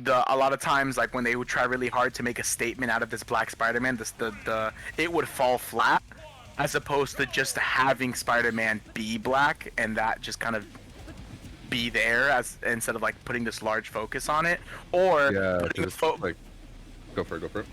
a lot of times, like when they would try really hard to make a statement out of this Black Spider-Man, it would fall flat, as opposed to just having Spider-Man be black and that just kind of be there as instead of like putting this large focus on it, or Yeah, putting just like go for it.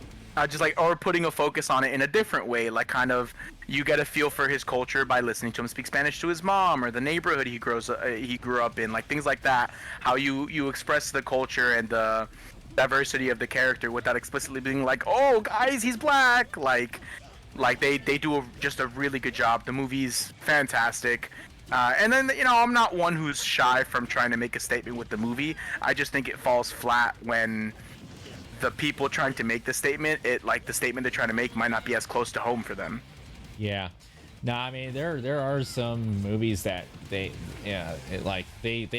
just like or putting a focus on it in a different way, like kind of you get a feel for his culture by listening to him speak Spanish to his mom, or the neighborhood he grew up in, like things like that. How you express the culture and the diversity of the character without explicitly being like, oh guys, he's black. Like they do just a really good job. The movie's fantastic. And then, I'm not one who's shy from trying to make a statement with the movie. I just think it falls flat when the people trying to make the statement, the statement they're trying to make might not be as close to home for them. Yeah. No, I mean there are some movies that they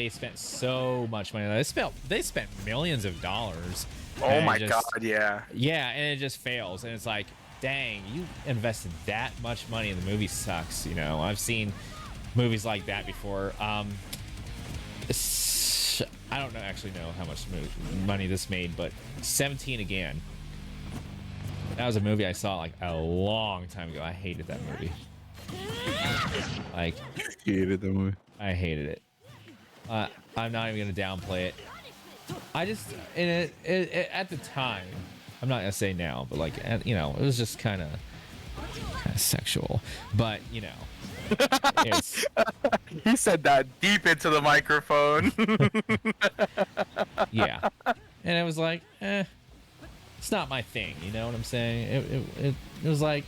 spent so much money. They spent millions of dollars. Oh my god, yeah. Yeah, and it just fails, and it's like, dang, you invested that much money and the movie sucks. I've seen movies like that before. I don't actually know how much money this made, but 17 Again. That was a movie I saw like a long time ago. I hated that movie. Like, you hated the movie? I hated it. I'm not even gonna downplay it. I just at the time, I'm not gonna say now, but like it was just kind of sexual. But it's he said that deep into the microphone. Yeah, and it was like, it's not my thing. You know what I'm saying? It was like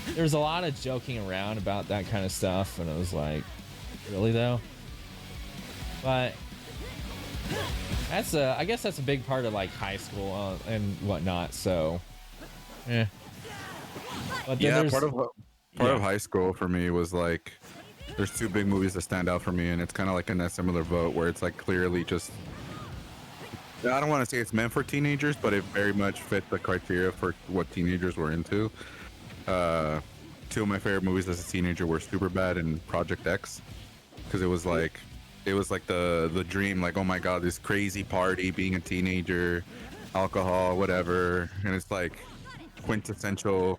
there's a lot of joking around about that kind of stuff, and it was like, really though? But I guess that's a big part of like high school and whatnot. So, But yeah, part of high school for me was like, there's two big movies that stand out for me, and it's kind of like in that similar boat where it's like clearly just, I don't want to say it's meant for teenagers, but it very much fit the criteria for what teenagers were into. Two of my favorite movies as a teenager were Superbad and Project X, because it was like the dream, like, oh my god, this crazy party, being a teenager, alcohol, whatever, and it's like quintessential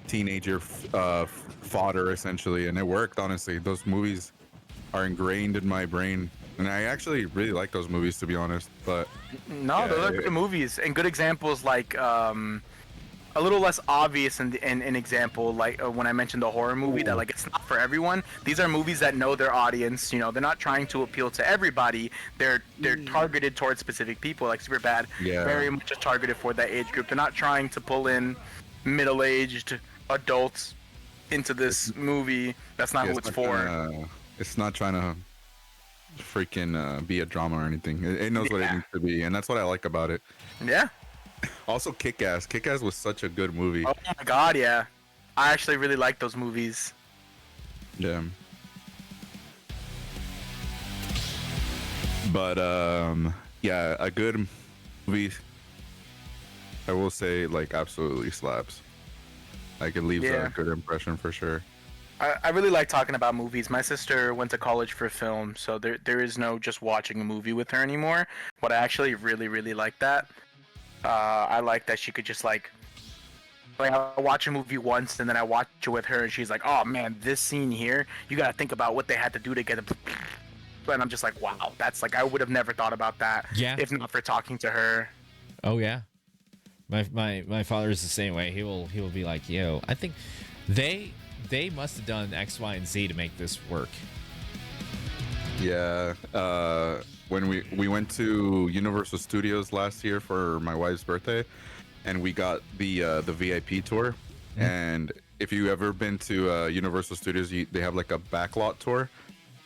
teenager fodder essentially, and it worked. Honestly, those movies are ingrained in my brain, and I actually really like those movies, to be honest. But no, yeah, those are good movies and good examples. Like a little less obvious in an example, like when I mentioned the horror movie, that like it's not for everyone. These are movies that know their audience. They're not trying to appeal to everybody. They're targeted towards specific people. Like Superbad, very much targeted for that age group. They're not trying to pull in middle-aged adults into this movie. That's not who it's for. It's not trying to freaking be a drama or anything. It knows what it needs to be, and that's what I like about it. Yeah. Also, Kick-Ass. Kick-Ass was such a good movie. Oh my god, yeah. I actually really like those movies. Yeah. But yeah, a good movie, I will say, like, absolutely slaps. Like, it leaves a good impression for sure. I really like talking about movies. My sister went to college for film, so there is no just watching a movie with her anymore. But I actually really, really like that. I like that she could just like I watch a movie once and then I watch it with her and she's like, oh man, this scene here, you gotta think about what they had to do to get it. And I'm just like, wow, that's like, I would have never thought about that if not for talking to her. Oh yeah, my father is the same way. He will be like, yo, I think they must have done X, Y, and Z to make this work. Yeah. When we went to Universal Studios last year for my wife's birthday, and we got the VIP tour. Mm-hmm. And if you ever been to Universal Studios, they have like a backlot tour,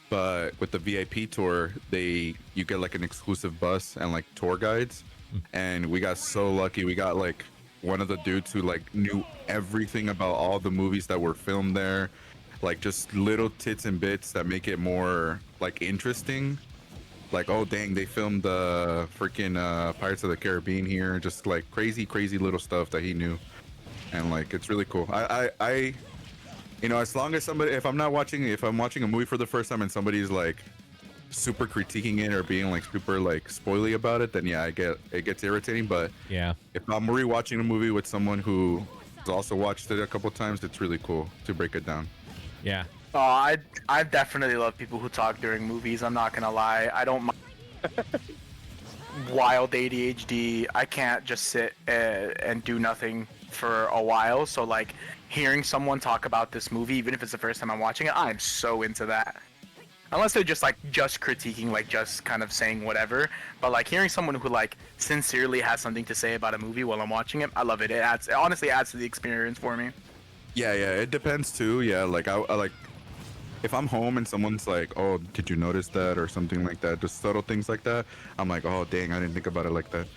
but with the VIP tour, you get like an exclusive bus and like tour guides. Mm-hmm. And we got so lucky. We got like one of the dudes who like knew everything about all the movies that were filmed there, like just little tits and bits that make it more like interesting. Like, oh dang, they filmed the freaking Pirates of the Caribbean here, just like crazy little stuff that he knew, and like it's really cool. I as long as if I'm watching a movie for the first time and somebody's like super critiquing it or being like super like spoily about it, then yeah, it gets irritating. But Yeah. if I'm rewatching a movie with someone who has also watched it a couple times, it's really cool to break it down. Yeah. Oh, I definitely love people who talk during movies. I'm not gonna lie. I don't mind wild ADHD. I can't just sit and do nothing for a while. So like hearing someone talk about this movie, even if it's the first time I'm watching it, I'm so into that. Unless they're just like just critiquing, like just kind of saying whatever. But like hearing someone who like sincerely has something to say about a movie while I'm watching it, I love it. It honestly adds to the experience for me. Yeah, it depends too. Yeah, like I like if I'm home and someone's like, "Oh, did you notice that?" or something like that, just subtle things like that. I'm like, "Oh, dang, I didn't think about it like that."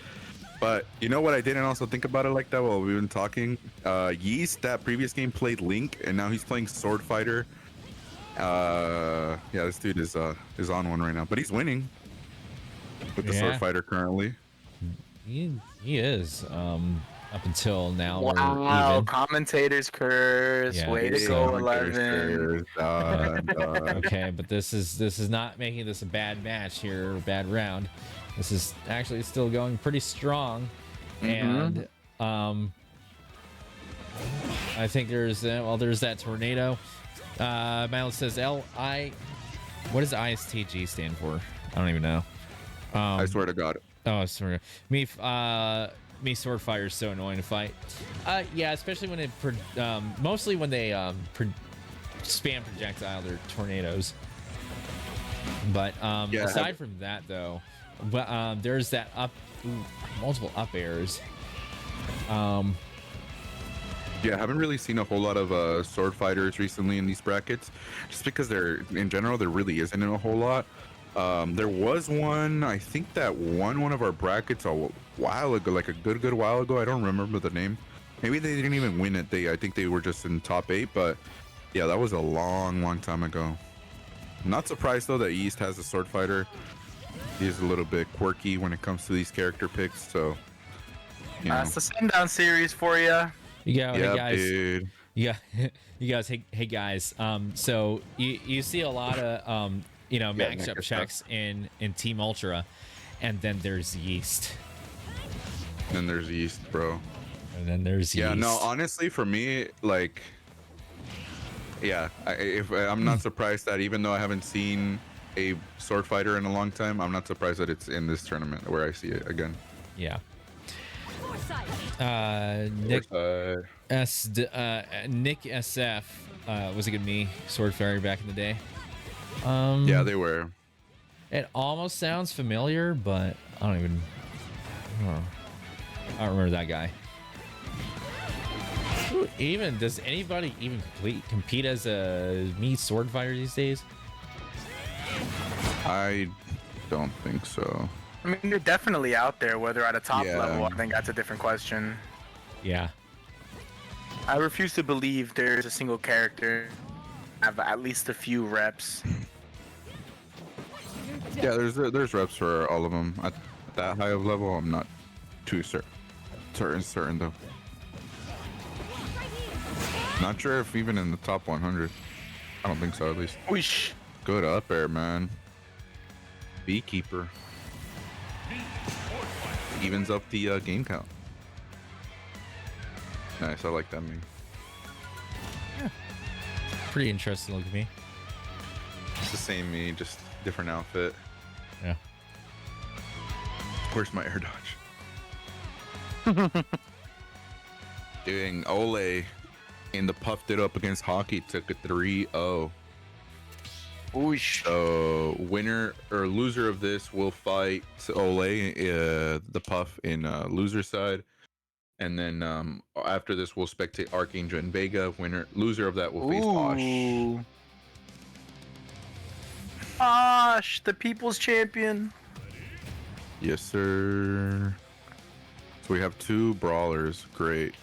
But you know what? I didn't also think about it like that while we've been talking. Yeast, that previous game played Link, and now he's playing Sword Fighter. Yeah, this dude is on one right now, but he's winning with the Sword Fighter currently. He is. Up until now, we're Wow, even. commentators curse. Yeah, Way to so- go, 11. Okay, but this is not making this a bad match here, or bad round. This is actually still going pretty strong, and I think there's that tornado. Miles says LI. What does ISTG stand for? I don't even know. I swear to God. Oh, sorry. Me sword fighter is so annoying to fight. Yeah, especially when mostly when they spam projectile or tornadoes. But aside from that though, there's that multiple up airs. Yeah, I haven't really seen a whole lot of sword fighters recently in these brackets, just because in general there really isn't a whole lot. There was one, I think that won one of our brackets a while ago, like a good while ago. I don't remember the name. Maybe they didn't even win it. I think they were just in top 8, but yeah, that was a long time ago. I'm not surprised though that Yeast has a sword fighter. He's a little bit quirky when it comes to these character picks, so you know. It's the Sundown series for you. You go, Yeah, hey guys. dude. Yeah, you guys. Hey guys. So you see a lot of matchup checks in Team Ultra, and then there's Yeast. Then there's Yeast, bro. And then there's Yeast. Yeah, no, honestly, for me, like, yeah, I'm not surprised that even though I haven't seen a sword fighter in a long time, I'm not surprised that it's in this tournament where I see it again. Yeah. Nick Nick SF was a good me sword fairy back in the day. Yeah, they were. It almost sounds familiar, but I don't remember that guy. Does anybody even compete as a me sword fighter these days? I don't think so. I mean, they're definitely out there. Whether at a top level, I think that's a different question. Yeah. I refuse to believe there's a single character have at least a few reps. Yeah, there's reps for all of them at that high of level. I'm not too certain though. Not sure if even in the top 100. I don't think so, at least. Whoosh. Good up air, man. Beekeeper. Evens up the game count. Nice, I like that meme. Yeah. Pretty interesting look at me. It's the same me, just different outfit. Yeah. Where's my air dodge? Doing Ole in the puffed it up against Hockey took a 3-0. Whoosh. So winner or loser of this will fight Ole, the puff in loser side, and then after this we'll spectate Archangel and Vega. Loser of that will face Osh. Osh, the people's champion. Yes, sir. So we have 2 brawlers. Great.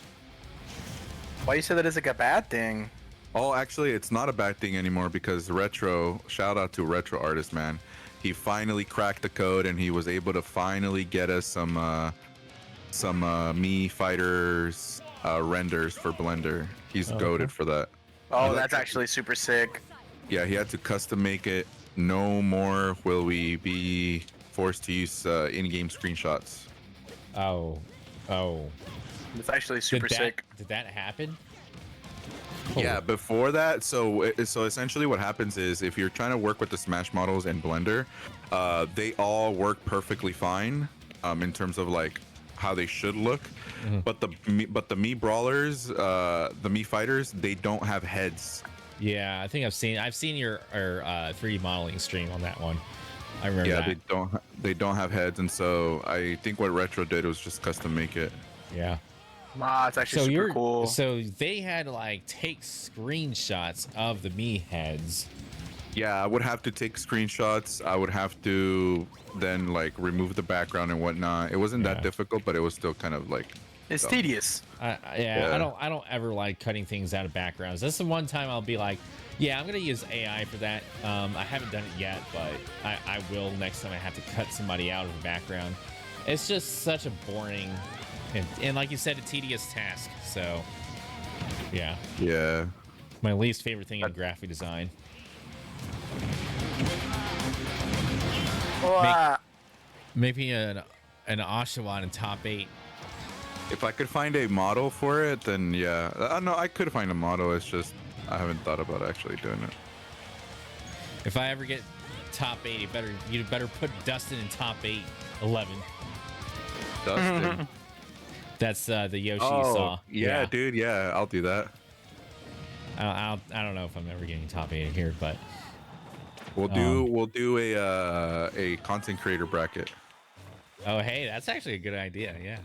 Why you say that is like a bad thing? Oh, actually, it's not a bad thing anymore because shout out to Retro Artist, man. He finally cracked the code and he was able to finally get us some Me Fighters renders for Blender. He's goated for that. Oh, that's actually super sick. Yeah, he had to custom make it no more will we be forced to use in-game screenshots. Oh, oh. It's actually super sick. Did that happen? Yeah, before that, so essentially what happens is if you're trying to work with the Smash models in Blender, they all work perfectly fine in terms of like how they should look. But the Mii brawlers, the Mii fighters, they don't have heads. Yeah, I think I've seen your 3D modeling stream on that one. I remember Yeah, that. they don't have heads, and so I think what Retro did was just custom make it. Yeah. Wow, it's actually super cool. So they had to like take screenshots of the Mii heads. Yeah, I would have to take screenshots. I would have to then like remove the background and whatnot. It wasn't that difficult, but it was still kind of like It's tedious. I don't ever like cutting things out of backgrounds. That's the one time I'll be like, yeah, I'm gonna use AI for that. I haven't done it yet, but I will next time I have to cut somebody out of the background. It's just such a boring and like you said, a tedious task. So yeah. Yeah. My least favorite thing in graphic design. Maybe an Oshawott in top 8. If I could find a model for it, then yeah. No, I could find a model. It's just I haven't thought about actually doing it. If I ever get top 8, you better put Dustin in top 11. Dustin. That's the Yoshi Oh, saw. yeah, dude. Yeah, I'll do that. I don't know if I'm ever getting top 8 here, but We'll do a content creator bracket. oh hey, that's actually a good idea. Yeah,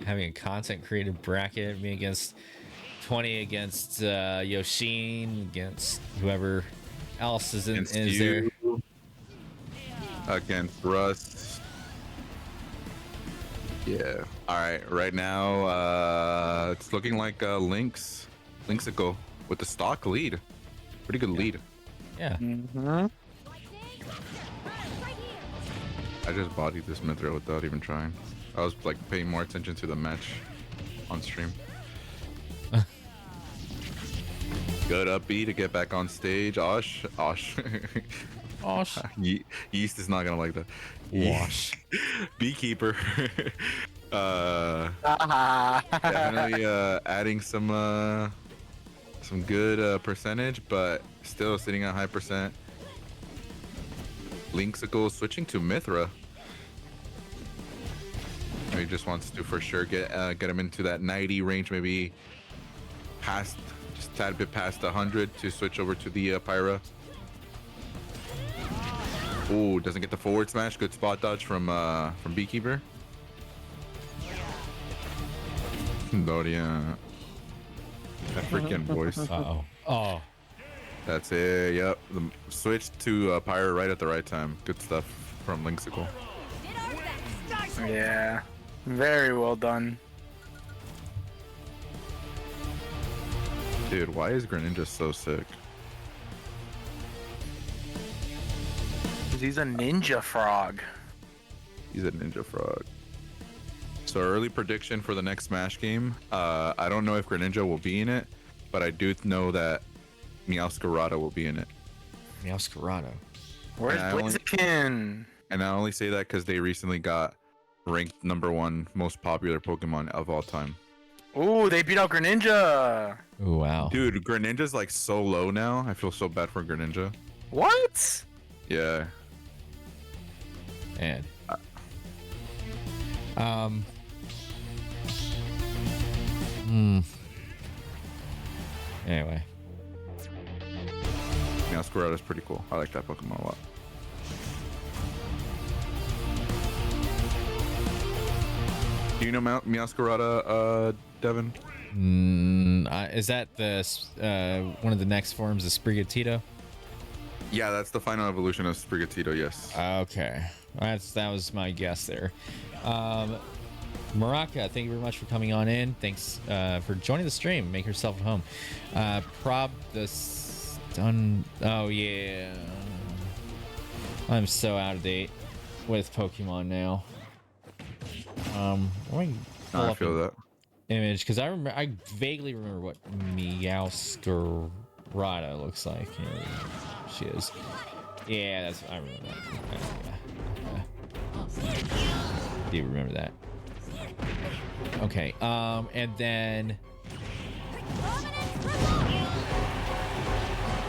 having a content creator bracket, me against 20 against Yoshin against whoever else is in Against is there. you, against Russ. Yeah. All right. Right now, it's looking like Lynxical with the stock lead. Pretty good lead. Yeah. I just bodied this mid throw without even trying. I was like paying more attention to the match on stream. Good up B to get back on stage. Osh. Osh. Yeast is not gonna like that. Wash. Beekeeper. Definitely adding some good percentage, but still sitting at high percent. Lynxical switching to Mithra. He just wants to for sure get him into that 90 range, maybe past, just a tad bit past 100 to switch over to the Pyra. Ooh, doesn't get the forward smash. Good spot dodge from Beekeeper. Doria. That freaking voice. Uh-oh. Oh. That's it. Yep. The switch to Pyra right at the right time. Good stuff from Lynxical. Yeah. Very well done. Dude, why is Greninja so sick? Because he's a ninja frog. He's a ninja frog. So early prediction for the next Smash game. I don't know if Greninja will be in it, but I do know that Meowscarada will be in it. Meowscarada. Where's Blaziken? And I only say that because they recently got ranked #1 most popular Pokemon of all time. Ooh, they beat out Greninja. Ooh, wow. Dude, Greninja's like so low now. I feel so bad for Greninja. What? Yeah. And anyway. Meowscarada is pretty cool. I like that Pokemon a lot. Do you know Meowscarada, Devin? Is that the one of the next forms of Sprigatito? Yeah, that's the final evolution of Sprigatito, yes. Okay. That was my guess there. Maraka, thank you very much for coming on in. Thanks for joining the stream. Make yourself at home. Prob the stun. Oh yeah. I'm so out of date with Pokemon now. Let me pull I up feel an that. image because I vaguely remember what Meowscarada looks like. Here, she is. Yeah, that's I remember that. Yeah. Do you remember that? Okay. And then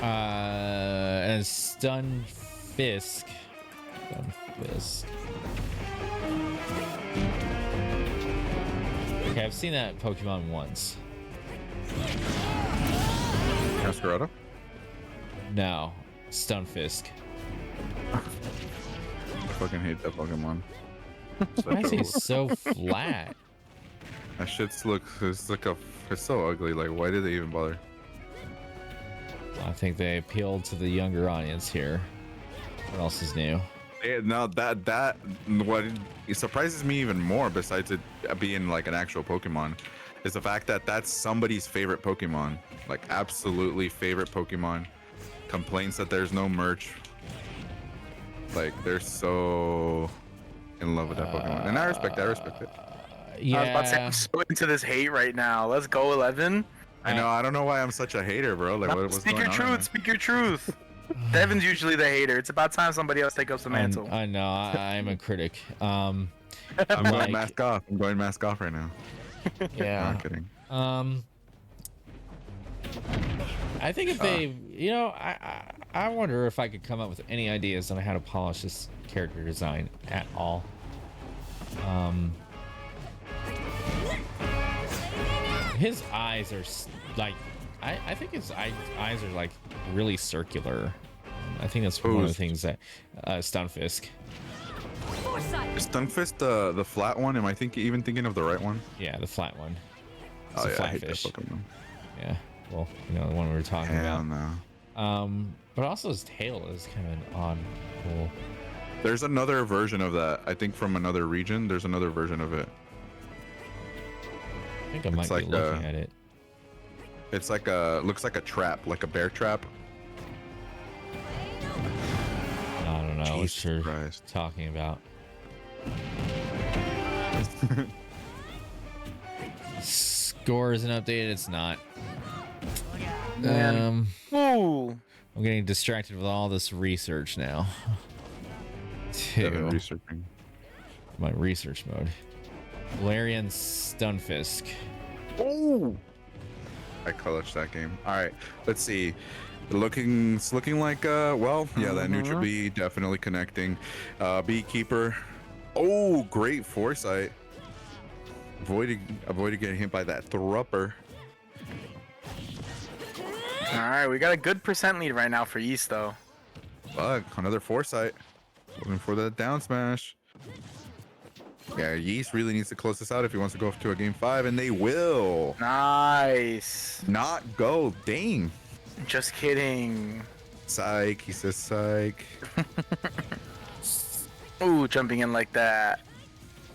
and Stunfisk. Okay, I've seen that Pokemon once. Masquerada? No, Stunfisk. I fucking hate that Pokemon. Why is he so flat? That shit's it's so ugly. Like, why did they even bother? I think they appealed to the younger audience here. What else is new? Yeah, no, what it surprises me even more, besides it being like an actual Pokemon, is the fact that that's somebody's favorite Pokemon. Like, absolutely favorite Pokemon. Complains that there's no merch. Like, they're so in love with that Pokemon, and I respect it. Yeah. I was about to say, I'm so into this hate right now. Let's go, 11. I know. I don't know why I'm such a hater, bro. Like, what's Speak going your on? truth. Speak your truth. Devin's usually the hater. It's about time somebody else take up the mantle. I know. I'm a critic. I'm going mask off. I'm going mask off right now. Yeah. No, I'm kidding. I think if they, you know, I wonder if I could come up with any ideas on how to polish this character design at all. His eyes are like, I think his eyes are like really circular. I think that's one of the things that Stunfisk. Is Stunfist the flat one? Am I even thinking of the right one? Yeah, the flat one. It's Oh a yeah, I hate that flatfish. Pokemon. Yeah, well, you know, the one we were talking Hell about. no. But also his tail is kind of an odd, cool. There's another version of that. I think from another region. There's another version of it. I think I might like, be looking at it. It's like looks like a trap, like a bear trap. I don't know what Jesus you're Christ. talking about. Score isn't updated. It's not. Man. Ooh. I'm getting distracted with all this research now. Devin researching. My research mode. Valerian Stunfisk. Oh! I clutched that game. All right, let's see. It's looking like well, yeah, that neutral bee definitely connecting. Beekeeper. Oh, great foresight. Avoided getting hit by that Thrupper. All right, we got a good percent lead right now for Yeast, though. Fuck, another foresight. Looking for that down smash. Yeah, Yeast really needs to close this out if he wants to go to a game 5, and they will. Nice. Not go. Dang. Just kidding. Psych. He says psych. Ooh, jumping in like that.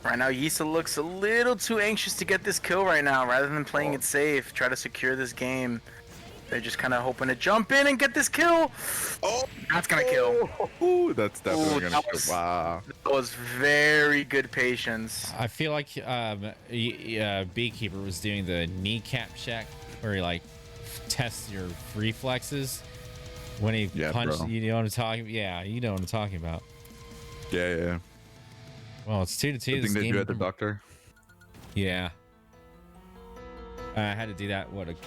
Right now, Yisa looks a little too anxious to get this kill right now. Rather than playing it safe, try to secure this game. They're just kind of hoping to jump in and get this kill. Oh, that's gonna kill. Ooh, that's definitely gonna was, kill. Wow. That was very good patience. I feel like Beekeeper was doing the kneecap check where he like tests your reflexes when he punched. Bro. You know what I'm talking about? Yeah, you know what I'm talking about. Yeah. Well, it's 2-2. I This think they game. do at the doctor. Yeah. I had to do that. Like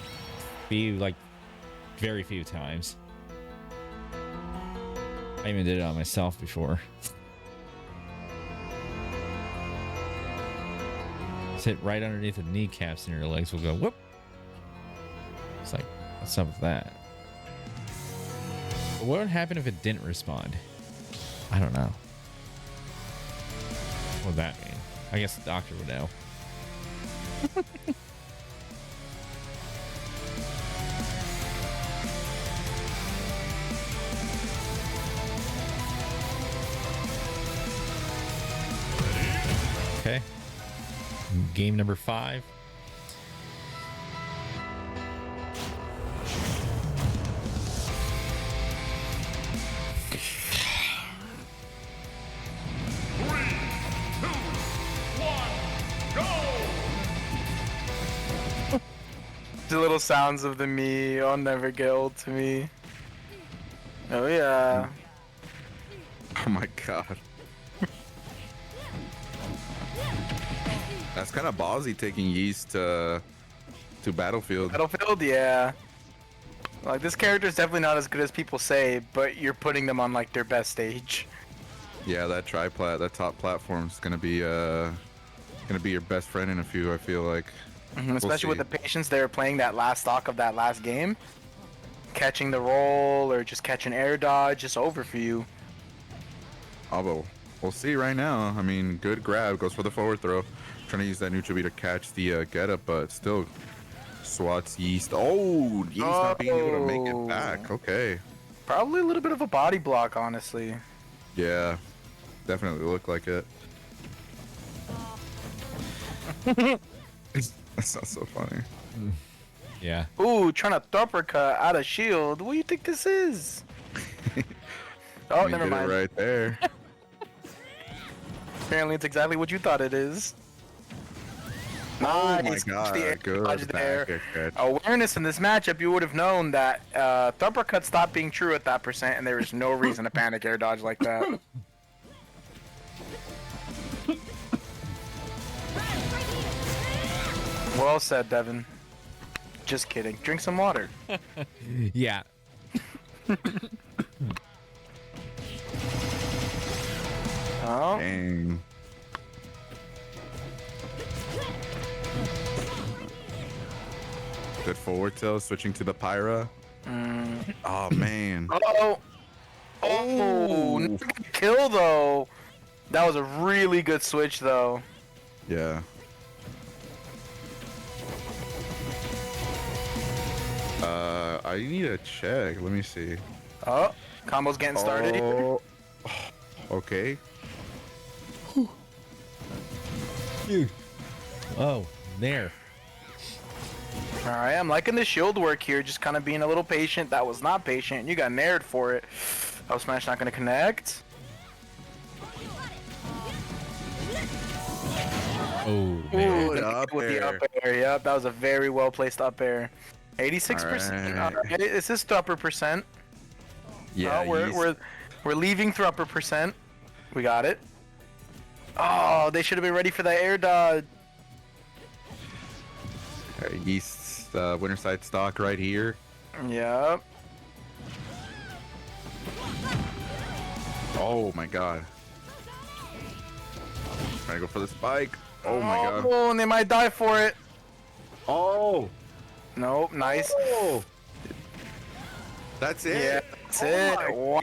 very few times. I even did it on myself before. Sit right underneath the kneecaps and your legs will go whoop. It's like, what's up with that? But what would happen if it didn't respond? I don't know. What would that mean? I guess the doctor would know. Okay. Game number 5. The little sounds of the me, I'll never get old to me. Oh yeah. Oh my god. That's kind of ballsy taking Yeast to Battlefield. Battlefield, yeah. Like this character is definitely not as good as people say, but you're putting them on like their best stage. Yeah, that that top platform is gonna be your best friend in a few. I feel like. Especially with the patience they were playing that last stock of that last game. Catching the roll or just catching air dodge, it's over for you. Although we'll see right now. I mean, good grab, goes for the forward throw, trying to use that neutral B to catch the get up, but still swats Yeast. Oh, Yeast not being able to make it back. Okay. Probably a little bit of a body block, honestly. Yeah, definitely looked like it. That's not so funny. Yeah. Ooh, trying to uppercut out of shield. What do you think this is? Oh, never Did mind. it right there. Apparently, it's exactly what you thought it is. Oh my Nice. god, The air good dodge there. back air catch. Awareness in this matchup, you would have known that uppercut stopped being true at that percent, and there is no reason to panic air dodge like that. Well said, Devin. Just kidding. Drink some water. Yeah. Oh, Dang. Good forward tilt, switching to the Pyra. Oh man. oh, oh! Not gonna kill though. That was a really good switch though. Yeah. I need to check. Let me see. Oh, combo's getting started. Oh, okay. Oh, there. All right, I'm liking the shield work here. Just kind of being a little patient. That was not patient. You got nared for it. Oh, smash not gonna connect. Oh, Ooh, man. Good and up with the air. up air. Yep, that was a very well placed up air. 86%. All right. Is this upper percent? Yeah, Oh, we're leaving through upper percent. We got it. Oh, they should have been ready for that air dodge. Yeast's winter side stock right here. Yep. Oh my god. Trying to go for the spike. Oh my god. Oh, and they might die for it. Oh. Nope, nice. Oh. That's it. Yeah, that's Oh it. my Wow.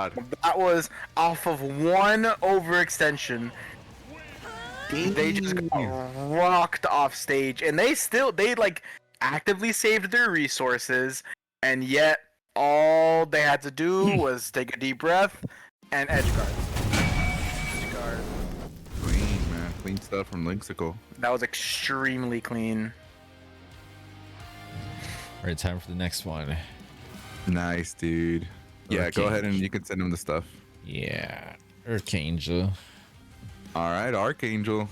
god. That was off of one overextension. They just got rocked off stage, and they like actively saved their resources, and yet all they had to do was take a deep breath and edge guard. Edge guard. Clean, man. Clean stuff from Lynxical. That was extremely clean. All right, time for the next one. Nice, dude. Yeah, go ahead and you can send him the stuff. Yeah. Archangel. All right, Archangel.